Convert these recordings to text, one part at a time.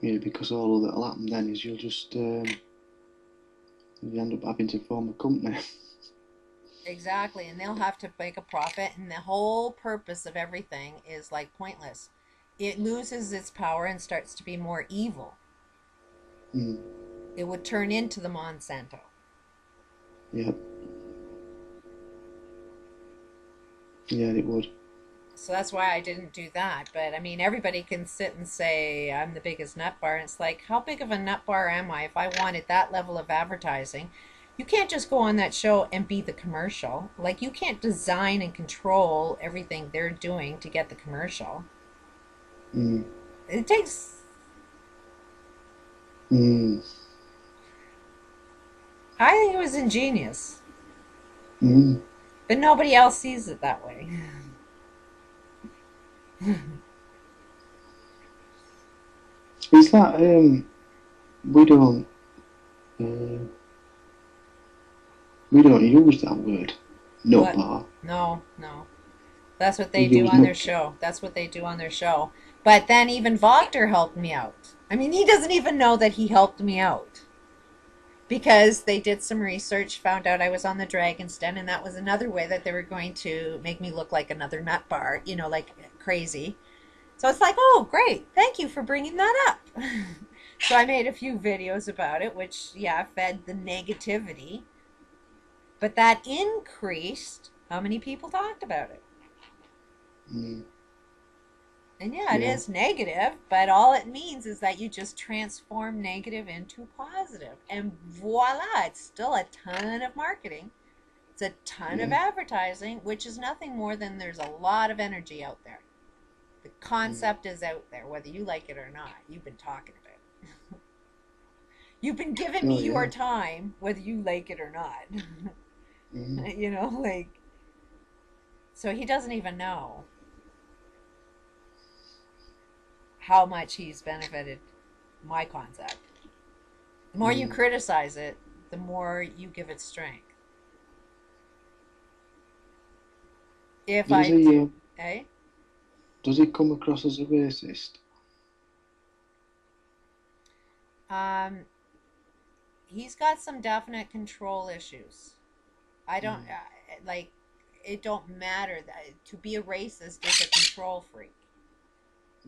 Yeah, because all that'll happen then is you end up having to form a company. Exactly, and they'll have to make a profit, and the whole purpose of everything is like pointless. It loses its power and starts to be more evil. Mm. It would turn into the Monsanto. Yeah, yeah, it would. So that's why I didn't do that. But I mean, everybody can sit and say I'm the biggest nut bar, and it's like, how big of a nut bar am I if I wanted that level of advertising? You can't just go on that show and be the commercial. Like, you can't design and control everything they're doing to get the commercial. Mm. It takes, Mm. I think it was ingenious, Mm. but nobody else sees it that way. Is that we don't uh, we don't use that word, nut What? bar. No, no. That's what We they do use on their nut. show. That's what they do on their show. But then even Voctor helped me out. I mean, he doesn't even know that he helped me out because they did some research, found out I was on the Dragon's Den, and that was another way that they were going to make me look like another nut bar, like crazy. So it's like, oh, great. Thank you for bringing that up. So I made a few videos about it, which, yeah, fed the negativity, but that increased how many people talked about it. Mm. And yeah, it Yeah. is negative, but all it means is that you just transform negative into positive. And voila, it's still a ton of marketing. It's a ton of Yeah. advertising, which is nothing more than there's a lot of energy out there. The Mm. concept is out there, whether you like it or not. You've been talking about it. You've been giving Oh me your yeah. time, whether you like it or not. Mm. Like, so he doesn't even know how much he's benefited my concept. The more you Mm. criticize it, the more you give it strength. If Does I, he eh? does he come across as a racist? Um, he's got some definite control issues. I don't Mm. like. It don't matter that to be a racist is a control freak.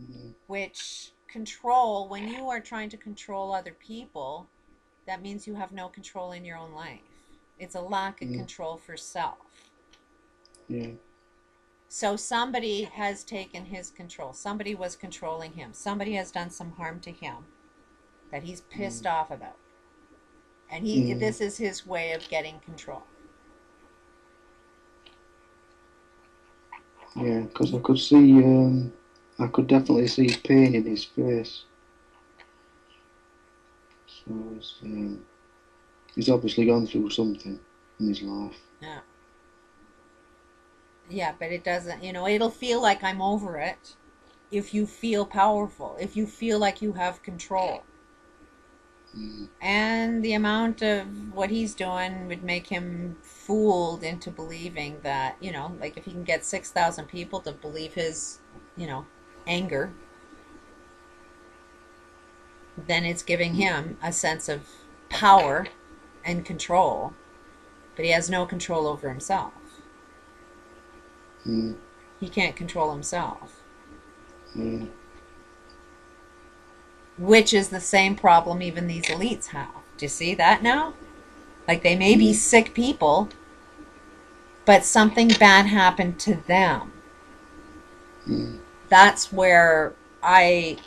Mm. Which control, when you are trying to control other people, that means you have no control in your own life. It's a lack of Mm. control for self. Yeah. So somebody has taken his control. Somebody was controlling him. Somebody has done some harm to him that he's pissed Mm. off about. And he Mm. this is his way of getting control. Yeah, because He, I could definitely see pain in his face. So he's obviously gone through something in his life. yeah. Yeah, but it doesn't, it'll feel like I'm over it if you feel powerful, if you feel like you have control. Mm. And the amount of what he's doing would make him fooled into believing that, like if he can get 6,000 people to believe his, you know, anger, then it's giving him a sense of power and control, but he has no control over himself. Mm. He can't control himself, Mm. which is the same problem even these elites have. Do you see that now? Like they may be Yeah. sick people, but something bad happened to them. Mm. That's where I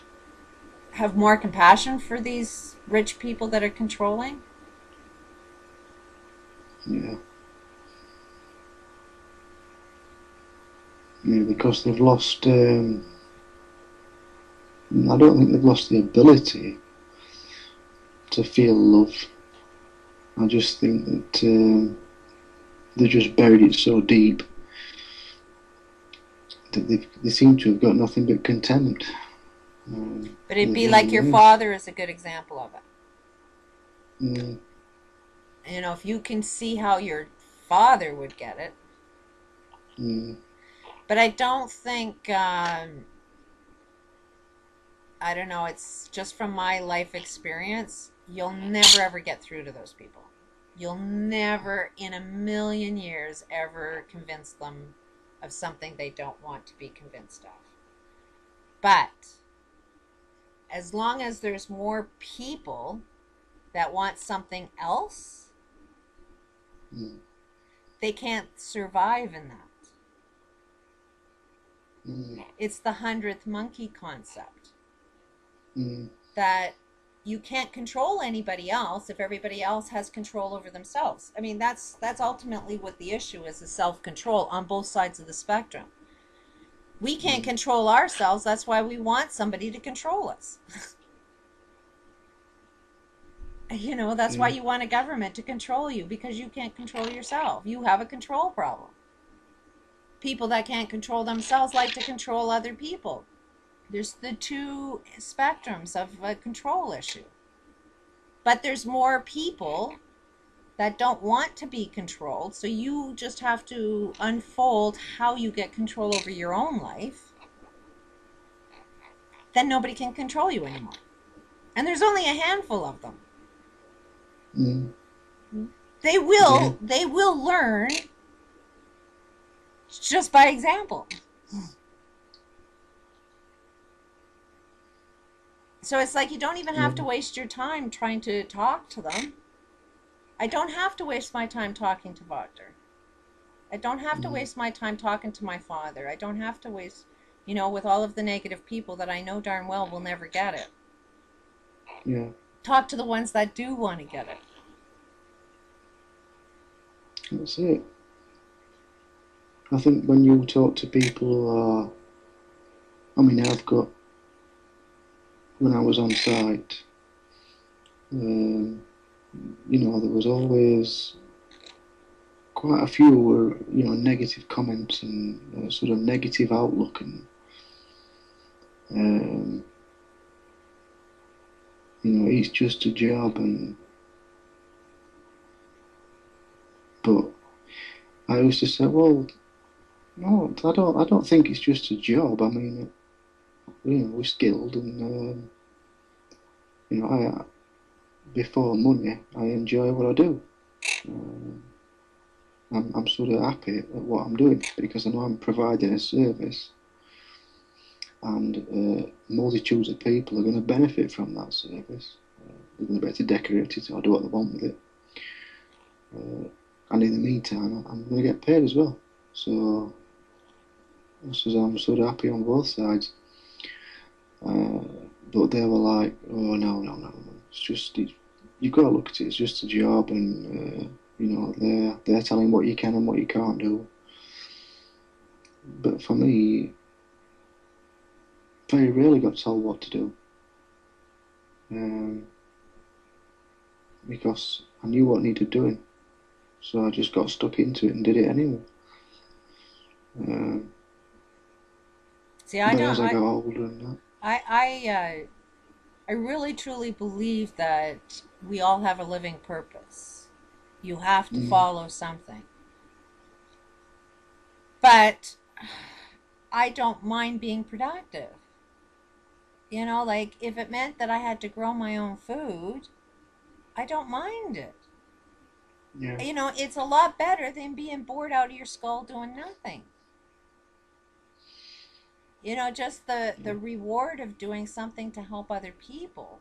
have more compassion for these rich people that are controlling. Yeah. Yeah, because they've lost. I don't think they've lost the ability to feel love. I just think that they just buried it so deep that they seem to have got nothing but contempt But it'd at be the end like of your this. father is a good example of it. Mm. If you can see how your father would get it. Mm. But I don't think I don't know, it's just from my life experience, you'll never ever get through to those people. You'll never in a million years ever convince them of something they don't want to be convinced of. But as long as there's more people that want something else, Mm. they can't survive in that. Mm. It's the 100th monkey concept Mm. that you can't control anybody else if everybody else has control over themselves. I mean, that's ultimately what the issue is self-control on both sides of the spectrum. We can't Mm. control ourselves. That's why we want somebody to control us. You know, that's why Yeah. you want a government to control you, because you can't control yourself. You have a control problem. People that can't control themselves like to control other people. There's the two spectrums of a control issue. But there's more people that don't want to be controlled, so you just have to unfold how you get control over your own life. Then nobody can control you anymore. And there's only a handful of them. Mm. They Yeah. will learn just by example. So it's like you don't even Yeah. have to waste your time trying to talk to them. I don't have to waste my time talking to Victor. I don't have to Mm. waste my time talking to my father. I don't have to waste, with all of the negative people that I know darn well will never get it. Yeah. Talk to the ones that do want to get it. That's it. I think when you talk to people who are, I mean, when I was on site, um, there was always quite a few were, negative comments and sort of negative outlook, and um, it's just a job, but I used to say, well, no, I don't think it's just a job. I mean, we're skilled, and I before money, I enjoy what I do. Um, I'm sort of happy at what I'm doing because I know I'm providing a service, and multitudes of people are going to benefit from that service. They're going to be able to decorate it or do what they want with it. And in the meantime, I'm going to get paid as well. So I'm sort of happy on both sides. Uh, but they were like, oh, no, no, no. You've got to look at it, it's just a job, and, they're telling what you can and what you can't do. But for me, very rarely got told what to do. Um, because I knew what needed doing. So I just got stuck into it and did it anyway. Um, See, I but don't. as I got older and that, I, I, I really truly believe that we all have a living purpose. You have to mm, follow something. But I don't mind being productive. Like if it meant that I had to grow my own food, I don't mind it. yeah, It's a lot better than being bored out of your skull doing nothing. Just the yeah, reward of doing something to help other people.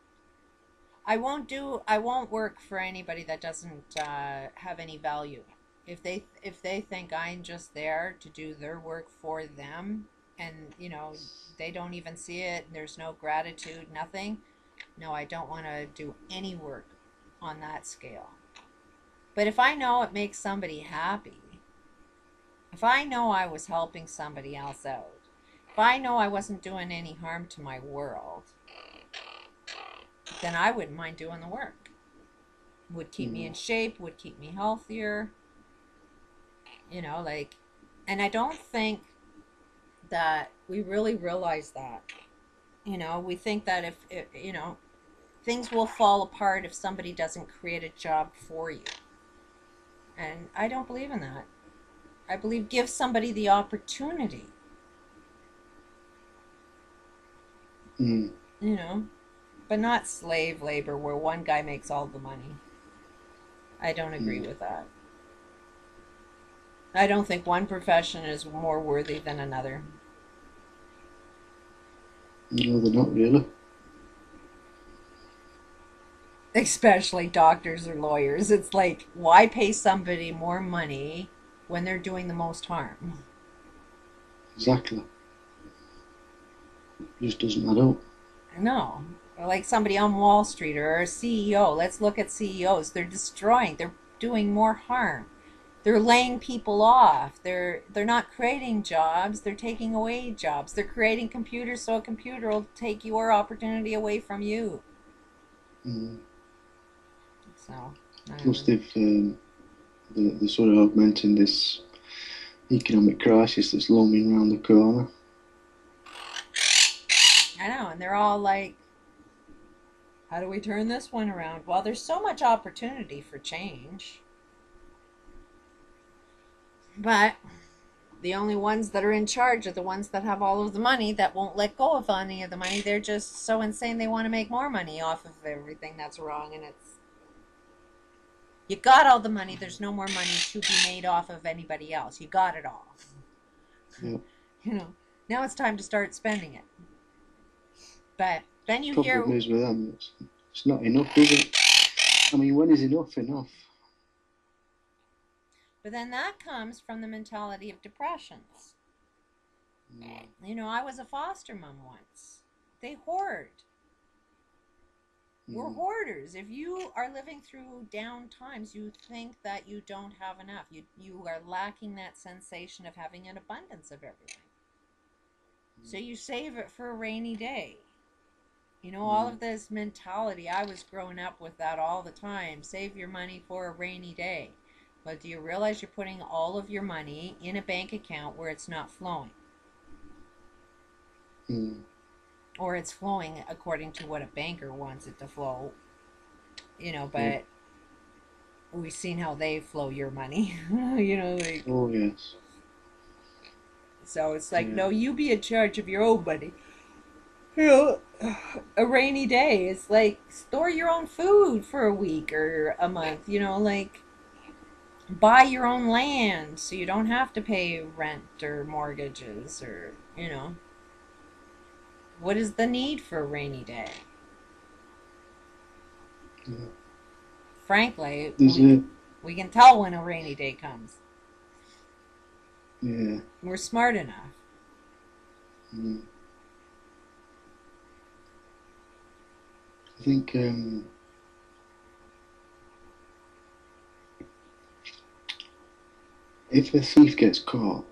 I won't work for anybody that doesn't have any value. If they think I'm just there to do their work for them, and they don't even see it, there's no gratitude, nothing. No, I don't want to do any work on that scale. But if I know it makes somebody happy, if I know I was helping somebody else out, if I know I wasn't doing any harm to my world, then I wouldn't mind doing the work. Would keep me mm, in shape, would keep me healthier, like, and I don't think that we really realize that. We think that if things will fall apart if somebody doesn't create a job for you. And I don't believe in that. I believe give somebody the opportunity. mm. you know, but not slave labor where one guy makes all the money. I don't agree Mm. with that. I don't think one profession is more worthy than another. No, they're not really. Especially doctors or lawyers. It's like, why pay somebody more money when they're doing the most harm? Exactly. It just doesn't add up. No. Or like somebody on Wall Street or a CEO. Let's look at CEOs. They're destroying, they're doing more harm. They're laying people off. They're not creating jobs, they're taking away jobs. They're creating computers so a computer will take your opportunity away from you. Mm. So, Plus, they're sort of augmenting this economic crisis that's looming around the corner. I know, and they're all like, how do we turn this one around? Well, there's so much opportunity for change. But the only ones that are in charge are the ones that have all of the money that won't let go of any of the money. They're just so insane they want to make more money off of everything that's wrong. And it's, you got all the money, there's no more money to be made off of anybody else. You got it all. Yeah. You know, now it's time to start spending it. But then you Problem hear, is with them, it's not enough, is it? I mean, when is enough enough? but then that comes from the mentality of depressions. Mm. You know, I was a foster mom once. They hoard. We're Mm. hoarders. If you are living through down times, you think that you don't have enough. You are lacking that sensation of having an abundance of everything. So you save it for a rainy day. You know, all Mm. of this mentality, I was growing up with that all the time. Save your money for a rainy day. But do you realize you're putting all of your money in a bank account where it's not flowing? Mm. Or it's flowing according to what a banker wants it to flow, you know, Yeah. but we've seen how they flow your money. You know, like, Oh yes. so it's like, Yeah. no, you be in charge of your own money. You know, a rainy day, it's like store your own food for a week or a month, you know, like buy your own land so you don't have to pay rent or mortgages or, you know, what is the need for a rainy day? Yeah. Frankly, There's a we can tell when a rainy day comes. yeah. We're smart enough. Mm. I think if a thief gets caught,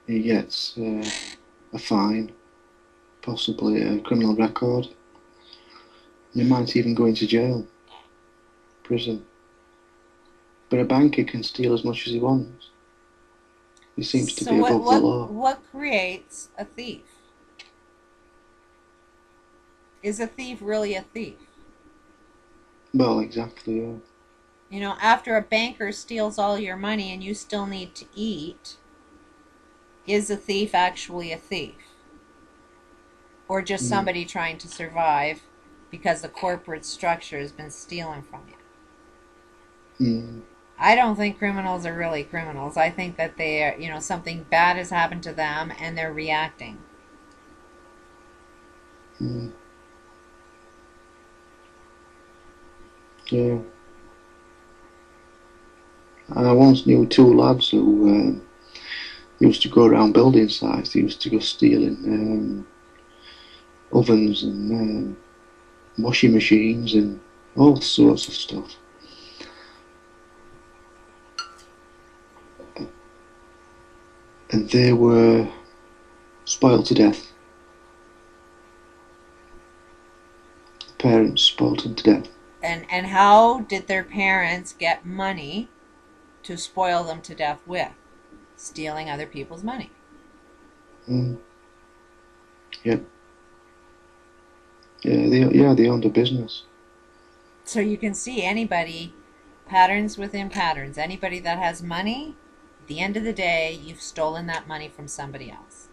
he gets a fine, possibly a criminal record. He might even go into jail, prison. But a banker can steal as much as he wants. He seems to So be what above the what law. what creates a thief? Is a thief really a thief? Well, exactly. Yeah. You know, after a banker steals all your money and you still need to eat, is a thief actually a thief? Or just Mm. somebody trying to survive because the corporate structure has been stealing from you? Mm. I don't think criminals are really criminals. I think that they are, you know, something bad has happened to them and they're reacting. Mm. Yeah. I once knew two lads who used to go around building sites. They used to go stealing ovens and washing machines and all sorts of stuff. And they were spoiled to death. The parents spoiled them to death. And how did their parents get money to spoil them to death with? Stealing other people's money. Mm. Yeah. Yeah, they owned a business. So you can see anybody, patterns within patterns. Anybody that has money, at the end of the day, you've stolen that money from somebody else.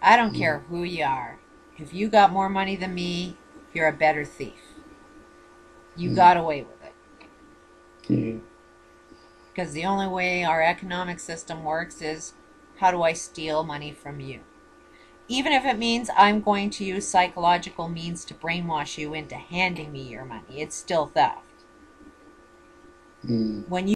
I don't care who you are. If you got more money than me, you're a better thief. You got away with it. Yeah. Because the only way our economic system works is, how do I steal money from you? Even if it means I'm going to use psychological means to brainwash you into handing me your money, it's still theft. Mm. When you